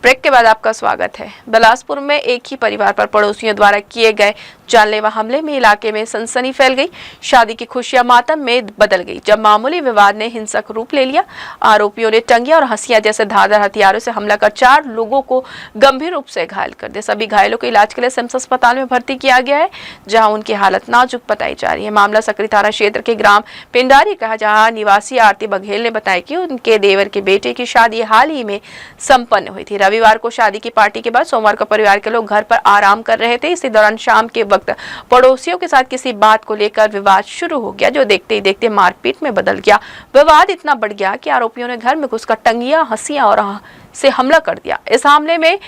Break के बाद आपका स्वागत है। बिलासपुर में एक ही परिवार पर पड़ोसियों द्वारा किए गए जानलेवा हमले में इलाके में सनसनी फैल गई। शादी की खुशियां मातम में बदल गई जब मामूली विवाद ने हिंसक रूप ले लिया। आरोपियों ने टंगिया और हंसिया जैसे धारदार हथियारों से हमला कर 4 लोगों को गंभीर रूप से घायल कर दिया। सभी घायलों को इलाज के लिए सिम्स अस्पताल में भर्ती किया गया है, जहां उनकी हालत नाजुक बताई जा रही है। मामला सकरी थाना क्षेत्र के ग्राम पिंडारी का, जहाँ निवासी आरती बघेल ने बताया कि उनके देवर के बेटे की शादी हाल ही में संपन्न हुई थी। रविवार को शादी की पार्टी के बाद सोमवार को परिवार के लोग घर पर आराम कर रहे थे। इसी दौरान शाम के वक्त पड़ोसियों के साथ किसी बात को लेकर विवाद शुरू हो गया, जो देखते ही देखते मारपीट में बदल गया। विवाद इतना बढ़ गया कि आरोपियों ने घर में घुसकर टंगिया, हंसिया और से हमला कर दिया। इस हमले में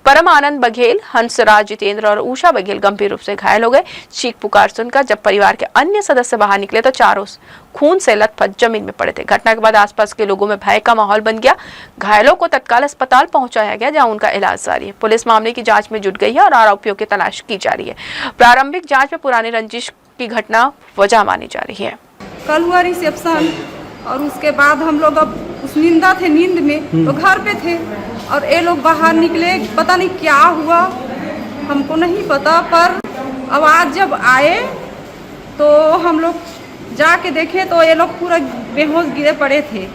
परम आनंद बघेल, हंसराज जितेंद्र और उषा बघेल गंभीर रूप से घायल हो गए। चीख पुकार सुनकर जब परिवार के अन्य सदस्य बाहर निकले तो चारों खून से लथपथ जमीन में पड़े थे। घटना के बाद आसपास के लोगों में भय का माहौल बन गया। घायलों को तत्काल अस्पताल पहुंचाया गया, जहां उनका इलाज जारी है। पुलिस मामले की जांच में जुट गई है और आरोपियों की तलाश की जा रही है। प्रारंभिक जांच में पुरानी रंजिश की घटना वजह मानी जा रही है। कल हुआ रिसेप्शन और उसके बाद हम लोग अब उस निंदा थे, नींद में तो घर पे थे और ये लोग बाहर निकले। पता नहीं क्या हुआ, हमको नहीं पता, पर अब आज जब आए तो हम लोग जाके देखे तो ये लोग पूरा बेहोश गिरे पड़े थे।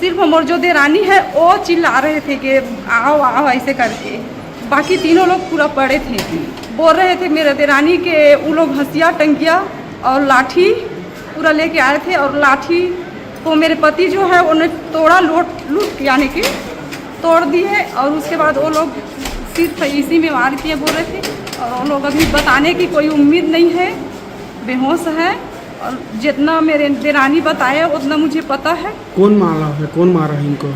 सिर्फ हमारे जो देरानी है वो चिल्ला रहे थे कि आओ आओ ऐसे करके, बाकी तीनों लोग पूरा पड़े थे। बोल रहे थे मेरे देरानी के वो लोग हंसिया, टंकिया और लाठी पूरा लेके आए थे और लाठी तो मेरे पति जो है उन्हें तोड़ा, लूट यानी कि तोड़ दिए और उसके बाद वो लोग सिर्फ इसी में मार दिए बोल रहे थे। और वो लोग अभी बताने की कोई उम्मीद नहीं है, बेहोश है। और जितना मेरे देरानी बताए उतना मुझे पता है। कौन मारा है, कौन मारा है इनको?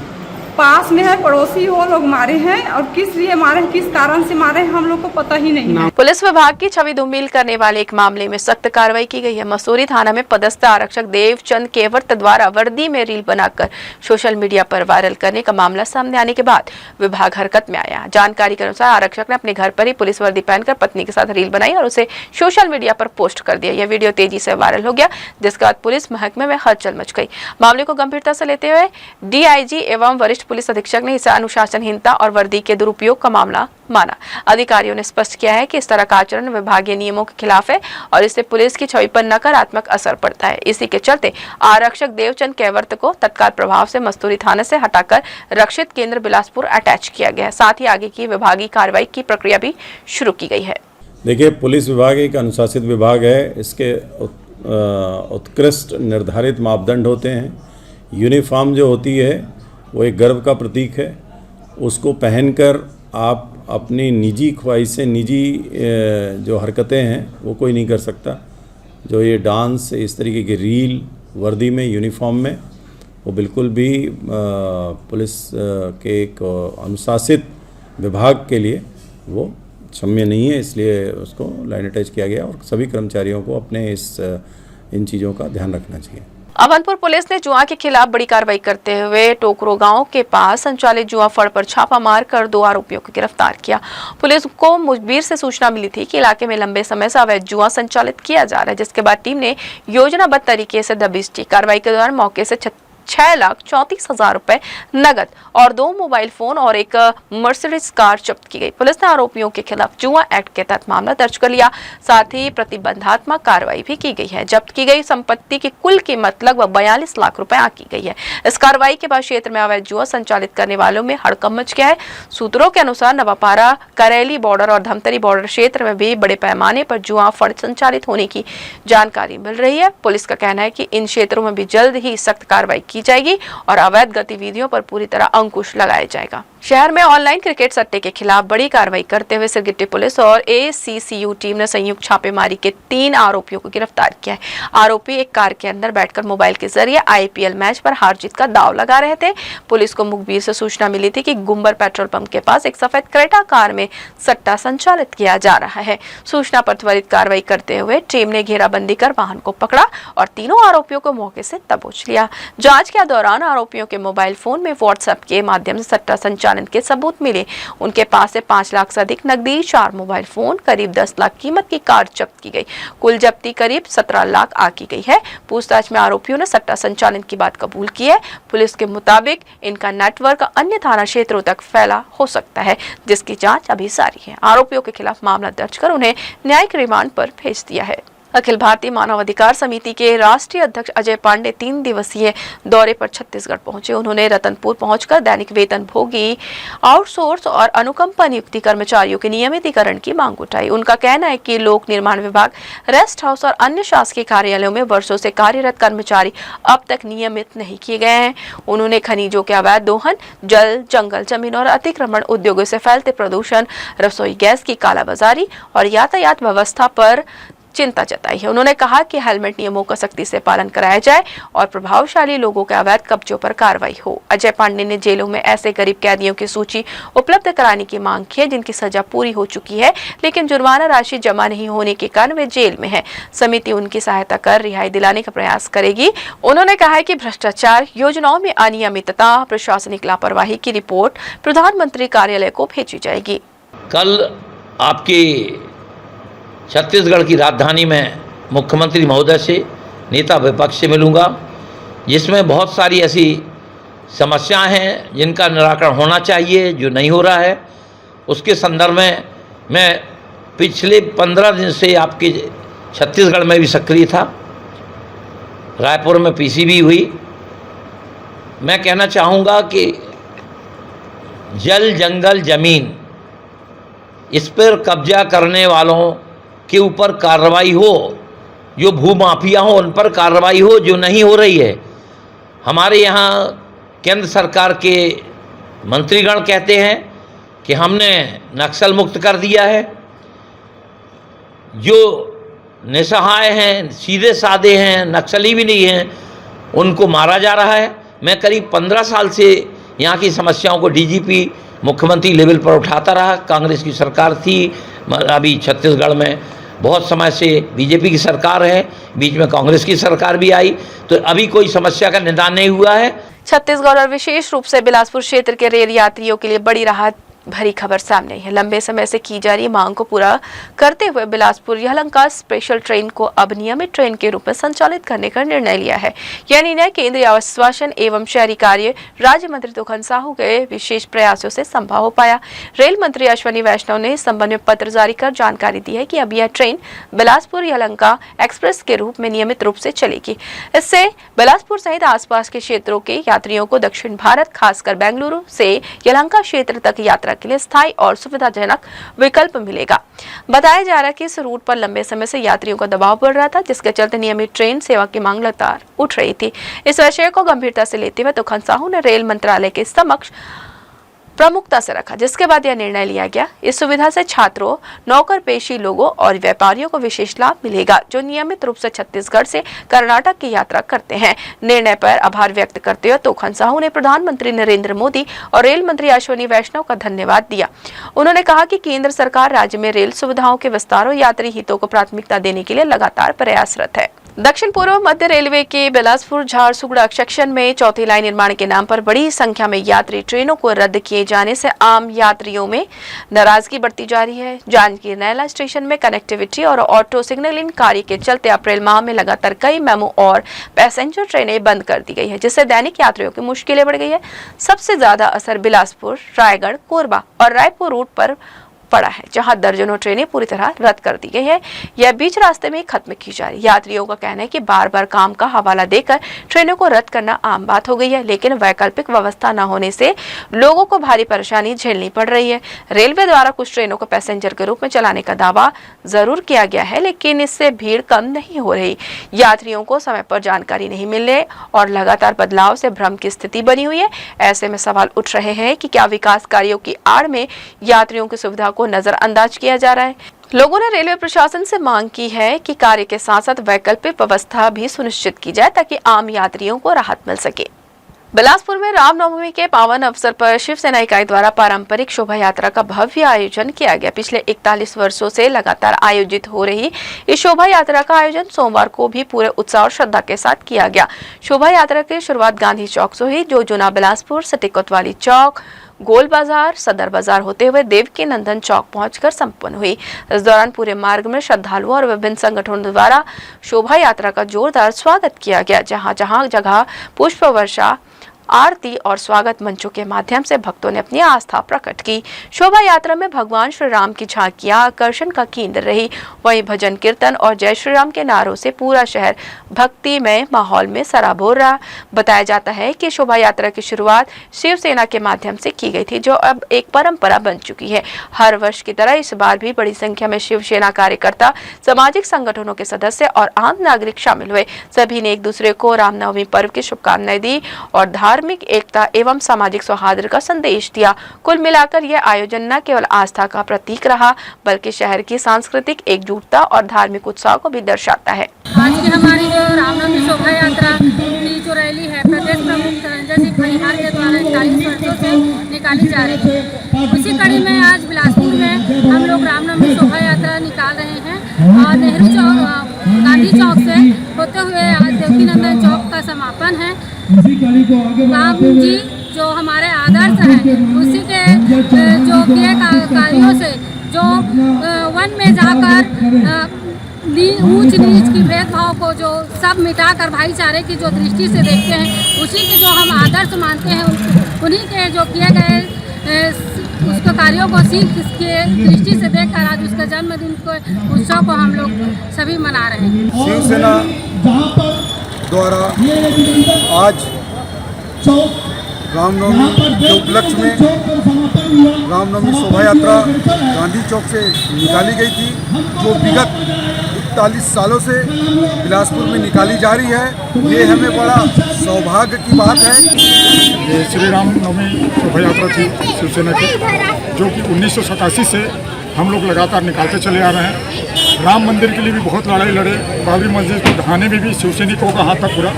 पास में है, पड़ोसी वो लोग मारे हैं और किस लिए मारे हैं, किस कारण से मारे हैं, हम लोग को पता ही नहीं है। पुलिस विभाग की छवि धूमिल करने वाले एक मामले में सख्त कार्रवाई की गई है। मसूरी थाना में पदस्थ आरक्षक देवचंद केवट द्वारा वर्दी में रील बनाकर सोशल मीडिया पर वायरल करने का मामला सामने आने के बाद विभाग हरकत में आया। जानकारी के अनुसार आरक्षक ने अपने घर पर ही पुलिस वर्दी पहनकर पत्नी के साथ रील बनाई और उसे सोशल मीडिया पर पोस्ट कर दिया। यह वीडियो तेजी से वायरल हो गया, जिसके बाद पुलिस महकमे में हलचल मच गई। मामले को गंभीरता से लेते हुए डीआईजी एवं वरिष्ठ पुलिस अधीक्षक ने इसे अनुशासनहीनता और वर्दी के दुरुपयोग का मामला माना। अधिकारियों ने स्पष्ट किया है कि इस तरह का आचरण विभागीय नियमों के खिलाफ है और इससे पुलिस की छवि पर नकारात्मक असर पड़ता है। इसी के चलते आरक्षक देवचंद केवर्त को तत्काल प्रभाव से मस्तूरी थाने से हटाकर रक्षित केंद्र बिलासपुर अटैच किया गया है। साथ ही आगे की विभागीय कार्रवाई की प्रक्रिया भी शुरू की गई है। देखिए, पुलिस विभाग एक अनुशासित विभाग है। इसके उत्कृष्ट निर्धारित मापदंड होते हैं। यूनिफॉर्म जो होती है वो एक गर्व का प्रतीक है। उसको पहनकर आप अपनी निजी ख्वाहिशें, निजी जो हरकतें हैं वो कोई नहीं कर सकता। जो ये डांस, इस तरीके की रील वर्दी में, यूनिफॉर्म में, वो बिल्कुल भी पुलिस के एक अनुशासित विभाग के लिए वो क्षम्य नहीं है। इसलिए उसको लाइन अटैच किया गया और सभी कर्मचारियों को अपने इन चीज़ों का ध्यान रखना चाहिए। अवंतपुर पुलिस ने जुआ के खिलाफ बड़ी कार्रवाई करते हुए टोकरो गांव के पास संचालित जुआ फड़ पर छापा मारकर 2 आरोपियों को गिरफ्तार किया। पुलिस को मुखबिर से सूचना मिली थी कि इलाके में लंबे समय से अवैध जुआ संचालित किया जा रहा है, जिसके बाद टीम ने योजनाबद्ध तरीके से दबिश दी। कार्रवाई के दौरान मौके से 6,34,000 रुपए नगद और 2 मोबाइल फोन और एक मर्सिडीज कार जब्त की गई। पुलिस ने आरोपियों के खिलाफ जुआ एक्ट के तहत मामला दर्ज कर लिया। साथ ही प्रतिबंधात्मक कार्रवाई भी की गई है। जब्त की गई संपत्ति की कुल कीमत लगभग 42 लाख रुपए आंकी गई है। इस कार्रवाई के बाद क्षेत्र में अवैध जुआ संचालित करने वालों में हड़कंप मच गया है। सूत्रों के अनुसार नवापारा, करेली बॉर्डर और धमतरी बॉर्डर क्षेत्र में भी बड़े पैमाने पर जुआ फड़ संचालित होने की जानकारी मिल रही है। पुलिस का कहना है कि इन क्षेत्रों में भी जल्द ही सख्त कार्रवाई की जाएगी और अवैध गतिविधियों पर पूरी तरह अंकुश लगाया जाएगा। शहर में ऑनलाइन क्रिकेट सट्टे के खिलाफ बड़ी कार्रवाई करते हुए सिरगिट्टी पुलिस और एसीसीयू टीम ने संयुक्त छापेमारी के 3 आरोपियों को गिरफ्तार किया है। आरोपी एक कार के अंदर बैठकर मोबाइल के जरिए आईपीएल मैच पर हार जीत का दांव लगा रहे थे। पुलिस को मुखबिर से सूचना मिली थी कि गुम्बर पेट्रोल पंप के पास एक सफेद क्रेटा कार में सट्टा संचालित किया जा रहा है। सूचना पर त्वरित कार्रवाई करते हुए टीम ने घेराबंदी कर वाहन को पकड़ा और तीनों आरोपियों को मौके से दबोच लिया। जांच के दौरान आरोपियों के मोबाइल फोन में व्हाट्सएप के माध्यम से सट्टा संचालित संचालन के सबूत मिले। उनके पास से 5 लाख से अधिक नकदी, 4 मोबाइल फोन, करीब 10 लाख कीमत की कार जब्त की गई। कुल जब्ती करीब 17 लाख आकी गई है। पूछताछ में आरोपियों ने सट्टा संचालन की बात कबूल की है। पुलिस के मुताबिक इनका नेटवर्क अन्य थाना क्षेत्रों तक फैला हो सकता है, जिसकी जांच अभी जारी है। आरोपियों के खिलाफ मामला दर्ज कर उन्हें न्यायिक रिमांड पर भेज दिया है। अखिल भारतीय मानवाधिकार समिति के राष्ट्रीय अध्यक्ष अजय पांडे 3 दिवसीय दौरे पर छत्तीसगढ़ पहुंचे। उन्होंने रतनपुर पहुंचकर दैनिक वेतन भोगी, आउटसोर्स और अनुकंपा नियुक्ति कर्मचारियों के नियमितीकरण की मांग उठाई। उनका कहना है कि लोक निर्माण विभाग, रेस्ट हाउस और अन्य शासकीय कार्यालयों में वर्षों से कार्यरत कर्मचारी अब तक नियमित नहीं किए गए हैं। उन्होंने खनिजों के अवैध दोहन, जल, जंगल, जमीन और अतिक्रमण, उद्योगों से फैलते प्रदूषण, रसोई गैस की कालाबाजारी और यातायात व्यवस्था पर चिंता जताई है। उन्होंने कहा कि हेलमेट नियमों का सख्ती से पालन कराया जाए और प्रभावशाली लोगों के अवैध कब्जों पर कार्रवाई हो। अजय पांडे ने जेलों में ऐसे गरीब कैदियों की सूची उपलब्ध कराने की मांग की है जिनकी सजा पूरी हो चुकी है, लेकिन जुर्माना राशि जमा नहीं होने के कारण वे जेल में है। समिति उनकी सहायता कर रिहाई दिलाने का प्रयास करेगी। उन्होंने कहा है कि भ्रष्टाचार, योजनाओं में अनियमितता, प्रशासनिक लापरवाही की रिपोर्ट प्रधानमंत्री कार्यालय को भेजी जाएगी। कल आपकी छत्तीसगढ़ की राजधानी में मुख्यमंत्री महोदय से, नेता विपक्ष से मिलूंगा, जिसमें बहुत सारी ऐसी समस्याएं हैं जिनका निराकरण होना चाहिए, जो नहीं हो रहा है। उसके संदर्भ में मैं पिछले 15 दिन से आपके छत्तीसगढ़ में भी सक्रिय था। रायपुर में पीसी भी हुई। मैं कहना चाहूँगा कि जल, जंगल, ज़मीन, इस पर कब्जा करने वालों के ऊपर कार्रवाई हो, जो भूमाफिया हो उन पर कार्रवाई हो, जो नहीं हो रही है। हमारे यहाँ केंद्र सरकार के मंत्रीगण कहते हैं कि हमने नक्सल मुक्त कर दिया है। जो निसहाय हैं, सीधे साधे हैं, नक्सली भी नहीं हैं, उनको मारा जा रहा है। मैं करीब 15 साल से यहाँ की समस्याओं को डीजीपी, मुख्यमंत्री लेवल पर उठाता रहा। कांग्रेस की सरकार थी, अभी छत्तीसगढ़ में बहुत समय से बीजेपी की सरकार है, बीच में कांग्रेस की सरकार भी आई, तो अभी कोई समस्या का निदान नहीं हुआ है। छत्तीसगढ़ और विशेष रूप से बिलासपुर क्षेत्र के रेल यात्रियों के लिए बड़ी राहत भरी खबर सामने आई है। लंबे समय से की जा रही मांग को पूरा करते हुए बिलासपुर यलहंका स्पेशल ट्रेन को अब नियमित ट्रेन के रूप में संचालित करने का निर्णय लिया है। यह निर्णय केंद्रीय आवासन एवं शहरी कार्य राज्य मंत्री तुखन साहू के विशेष प्रयासों से संभव हो पाया। रेल मंत्री अश्विनी वैष्णव ने इस संबंध में पत्र जारी कर जानकारी दी है कि अब यह ट्रेन बिलासपुर यलहंका एक्सप्रेस के रूप में नियमित रूप से चलेगी। इससे बिलासपुर सहित आसपास के क्षेत्रों के यात्रियों को दक्षिण भारत, खासकर बेंगलुरु से यलहंका क्षेत्र तक यात्रा के लिए स्थायी और सुविधाजनक विकल्प मिलेगा। बताया जा रहा है कि इस रूट पर लंबे समय से यात्रियों का दबाव बढ़ रहा था, जिसके चलते नियमित ट्रेन सेवा की मांग लगातार उठ रही थी। इस विषय को गंभीरता से लेते हुए तुखन साहू ने रेल मंत्रालय के समक्ष प्रमुखता से रखा, जिसके बाद यह निर्णय लिया गया। इस सुविधा से छात्रों, नौकरपेशी लोगों और व्यापारियों को विशेष लाभ मिलेगा, जो नियमित रूप से छत्तीसगढ़ से कर्नाटक की यात्रा करते हैं। निर्णय पर आभार व्यक्त करते हुए तुखन साहू ने प्रधानमंत्री नरेंद्र मोदी और रेल मंत्री अश्विनी वैष्णव का धन्यवाद दिया। उन्होंने कहा कि केंद्र सरकार राज्य में रेल सुविधाओं के विस्तार और यात्री हितों को प्राथमिकता देने के लिए लगातार प्रयासरत है। दक्षिण पूर्व मध्य रेलवे के बिलासपुर झारसुगड़ा सेक्शन में चौथी लाइन निर्माण के नाम पर बड़ी संख्या में यात्री ट्रेनों को रद्द किए जाने से आम यात्रियों में नाराजगी बढ़ती जा रही है। जांजगीर नैला स्टेशन में कनेक्टिविटी और ऑटो सिग्नलिंग कार्य के चलते अप्रैल माह में लगातार कई मेमू और पैसेंजर ट्रेनें बंद कर दी गई है, जिससे दैनिक यात्रियों की मुश्किलें बढ़ गई है। सबसे ज्यादा असर बिलासपुर, रायगढ़, कोरबा और रायपुर रूट पर पड़ा है, जहां दर्जनों ट्रेनें पूरी तरह रद्द कर दी गई है। यह बीच रास्ते में खत्म की जा रही। यात्रियों का कहना है कि बार बार काम का हवाला देकर ट्रेनों को रद्द करना आम बात हो गई है, लेकिन वैकल्पिक व्यवस्था न होने से लोगों को भारी परेशानी झेलनी पड़ रही है। रेलवे द्वारा कुछ ट्रेनों को पैसेंजर के रूप में चलाने का दावा जरूर किया गया है, लेकिन इससे भीड़ कम नहीं हो रही। यात्रियों को समय पर जानकारी नहीं मिलने और लगातार बदलाव से भ्रम की स्थिति बनी हुई है। ऐसे में सवाल उठ रहे हैं कि क्या विकास कार्यों की आड़ में यात्रियों की सुविधा को नजरअंदाज किया जा रहा है। लोगों ने रेलवे प्रशासन से मांग की है कि कार्य के साथ साथ वैकल्पिक व्यवस्था भी सुनिश्चित की जाए, ताकि आम यात्रियों को राहत मिल सके। बिलासपुर में रामनवमी के पावन अवसर पर शिवसेना इकाई द्वारा पारंपरिक शोभा यात्रा का भव्य आयोजन किया गया। पिछले 41 वर्षों से लगातार आयोजित हो रही इस शोभा यात्रा का आयोजन सोमवार को भी पूरे उत्साह और श्रद्धा के साथ किया गया। शोभा यात्रा की शुरुआत गांधी चौक से हुई, जो जुना बिलासपुर, सिटी कोतवाली चौक, गोल बाजार, सदर बाजार होते हुए देवकी नंदन चौक पहुंचकर संपन्न हुई। इस दौरान पूरे मार्ग में श्रद्धालुओं और विभिन्न संगठनों द्वारा शोभा यात्रा का जोरदार स्वागत किया गया। जहां जगह पुष्प वर्षा, आरती और स्वागत मंचों के माध्यम से भक्तों ने अपनी आस्था प्रकट की। शोभा यात्रा में भगवान श्री राम की झांकियां आकर्षण का केंद्र रही। वहीं भजन कीर्तन और जय श्री राम के नारों से पूरा शहर भक्तिमय माहौल में सराबोर रहा। बताया जाता है कि शोभा यात्रा की शुरुआत शिवसेना के माध्यम से की गई थी, जो अब एक परंपरा बन चुकी है। हर वर्ष की तरह इस बार भी बड़ी संख्या में शिवसेना कार्यकर्ता, सामाजिक संगठनों के सदस्य और आम नागरिक शामिल हुए। सभी ने एक दूसरे को रामनवमी पर्व की शुभकामनाएं दी और धार्मिक एकता एवं सामाजिक सौहार्द का संदेश दिया। कुल मिलाकर यह आयोजन न केवल आस्था का प्रतीक रहा, बल्कि शहर की सांस्कृतिक एकजुटता और धार्मिक उत्साह को भी दर्शाता है। आज की हमारी जो रामनवमी शोभा यात्रा की जो रैली है, प्रदेश प्रमुख रंजन सिंह परिहार के द्वारा 41 वर्षों से निकाली जा रही है। उसी कड़ी में आज बिलासपुर में हम लोग रामनवमी शोभा यात्रा निकाल रहे हैं और नेहरू चौक, गांधी चौक से होते हुए आज देवकी नंदन चौक का समापन है। राम जी जो हमारे आदर्श हैं, उसी के जो किए कार्यों से, जो वन में जाकर ऊंच नीच की भेदभाव को जो सब मिटाकर भाईचारे की जो दृष्टि से देखते हैं, उसी के जो हम आदर्श मानते हैं, उन्हीं के जो किए गए उसके कार्यों को सीख के दृष्टि से देखकर आज उसका जन्मदिन को उत्सव को हम लोग सभी मना रहे हैं। शिवसेना द्वारा आज रामनवमी के उपलक्ष्य में रामनवमी शोभा यात्रा गांधी चौक से निकाली गई थी, जो विगत 41 सालों से बिलासपुर में निकाली जा रही है। ये हमें बड़ा सौभाग्य की बात है। ये श्री राम नवमी शोभा यात्रा थी शिवसेना की, जो कि 1987 से हम लोग लगातार निकालते चले आ रहे हैं। राम मंदिर के लिए भी बहुत लड़ाई लड़े, बाबरी मस्जिद को ढहाने में भी शिवसैनिकों का हाथ था पूरा,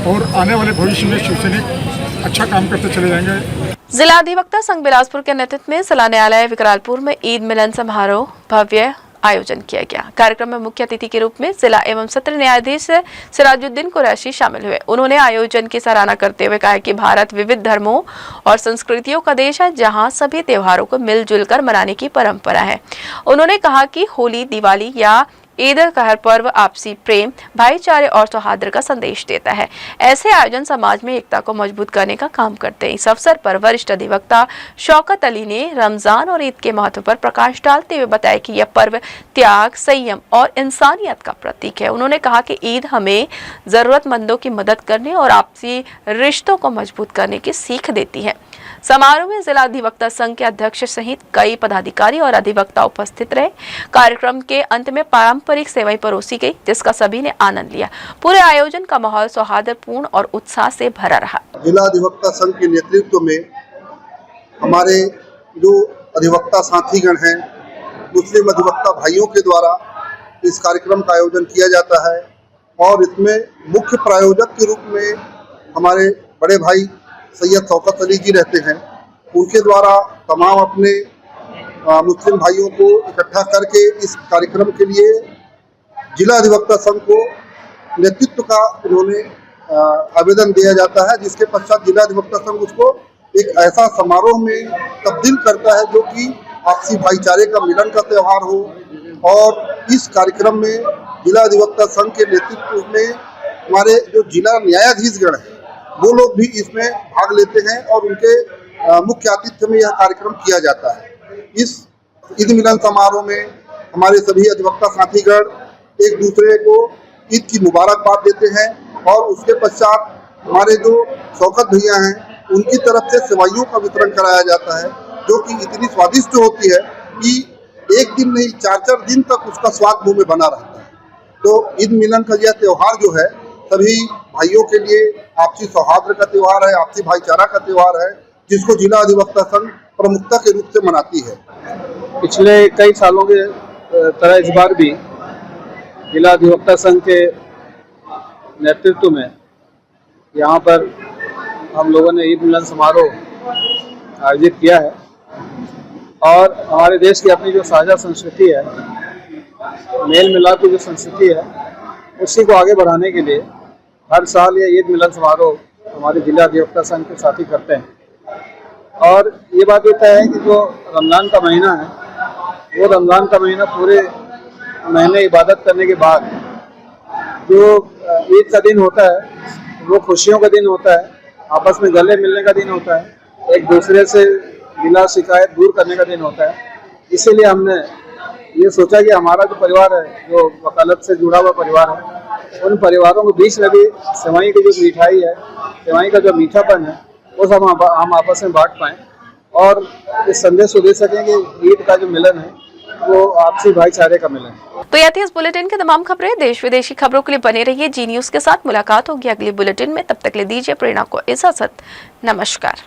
और आने वाले भविष्य में शिवसैनिक अच्छा काम करते चले जाएंगे। जिला अधिवक्ता संघ बिलासपुर के नेतृत्व में जिला न्यायालय विकरालपुर में ईद मिलन समारोह भव्य आयोजन किया गया। कार्यक्रम में मुख्य अतिथि के रूप में जिला एवं सत्र न्यायाधीश सिराजुद्दीन कुरैशी शामिल हुए। उन्होंने आयोजन की सराहना करते हुए कहा कि भारत विविध धर्मों और संस्कृतियों का देश है, जहां सभी त्योहारों को मिलजुल कर मनाने की परंपरा है। उन्होंने कहा कि होली, दिवाली या ईद का हर पर्व आपसी प्रेम, भाईचारे और सौहार्द का संदेश देता है। ऐसे आयोजन समाज में एकता को मजबूत करने का काम करते हैं। इस अवसर पर वरिष्ठ अधिवक्ता शौकत अली ने रमजान और ईद के महत्व पर प्रकाश डालते हुए बताया कि यह पर्व त्याग, संयम और इंसानियत का प्रतीक है। उन्होंने कहा कि ईद हमें जरूरतमंदों की मदद करने और आपसी रिश्तों को मजबूत करने की सीख देती है। समारोह में जिला अधिवक्ता संघ के अध्यक्ष सहित कई पदाधिकारी और अधिवक्ता उपस्थित रहे। कार्यक्रम के अंत में पारंपरिक सेवाएं परोसी गई, जिसका सभी ने आनंद लिया। पूरे आयोजन का माहौल सौहार्दपूर्ण और उत्साह से भरा रहा। जिला अधिवक्ता संघ के नेतृत्व में हमारे जो अधिवक्ता साथीगण हैं, मुस्लिम अधिवक्ता भाइयों के द्वारा इस कार्यक्रम का आयोजन किया जाता है और इसमें मुख्य प्रायोजक के रूप में हमारे बड़े भाई सैयद शौकत अली जी रहते हैं। उनके द्वारा तमाम अपने मुस्लिम भाइयों को इकट्ठा करके इस कार्यक्रम के लिए जिला अधिवक्ता संघ को नेतृत्व का उन्होंने आवेदन दिया जाता है, जिसके पश्चात जिला अधिवक्ता संघ उसको एक ऐसा समारोह में तब्दील करता है जो कि आपसी भाईचारे का मिलन का त्यौहार हो। और इस कार्यक्रम में जिला अधिवक्ता संघ के नेतृत्व में हमारे जो जिला न्यायाधीशगण हैं, वो लोग भी इसमें भाग लेते हैं और उनके मुख्य आतिथ्य में यह कार्यक्रम किया जाता है। इस ईद मिलन समारोह में हमारे सभी अधिवक्ता साथीगण एक दूसरे को ईद की मुबारकबाद देते हैं और उसके पश्चात हमारे जो शौकत भैया हैं, उनकी तरफ से सेवाइयों का वितरण कराया जाता है, जो कि इतनी स्वादिष्ट होती है कि एक दिन नहीं 4-4 दिन तक उसका स्वाद मुँह में बना रहता है। तो ईद मिलन का यह त्यौहार जो है सभी भाइयों के लिए आपसी सौहार्द का त्यौहार है, आपसी भाईचारा का त्यौहार है, जिसको जिला अधिवक्ता संघ प्रमुखता के रूप से मनाती है। पिछले कई सालों के तरह इस बार भी जिला अधिवक्ता संघ के नेतृत्व में यहाँ पर हम लोगों ने ईद मिलन समारोह आयोजित किया है और हमारे देश की अपनी जो साझा संस्कृति है, मेल मिलाप की जो संस्कृति है, उसी को आगे बढ़ाने के लिए हर साल ये ईद मिलन समारोह हमारे जिला अधिवक्ता संघ के साथी करते हैं। और ये बात भी तय है कि जो रमज़ान का महीना है, वो रमज़ान का महीना पूरे महीने इबादत करने के बाद जो ईद का दिन होता है वो खुशियों का दिन होता है, आपस में गले मिलने का दिन होता है, एक दूसरे से गिला शिकायत दूर करने का दिन होता है। इसीलिए हमने ये सोचा कि हमारा जो परिवार है, जो वकालत से जुड़ा हुआ परिवार है, उन परिवारों के बीच में भी सेवई की जो मिठाई है, सेवई का जो मीठापन है, वो सब हम आपस में बांट पाएँ और इस संदेश को दे सकें कि ईद का जो मिलन है वो आपसी भाईचारे का मिलन है। तो यह थी इस बुलेटिन की तमाम खबरें। देश विदेशी खबरों के लिए बने रहिए जी न्यूज के साथ। मुलाकात होगी अगले बुलेटिन में, तब तक ले दीजिए प्रेरणा को इजाजत। नमस्कार।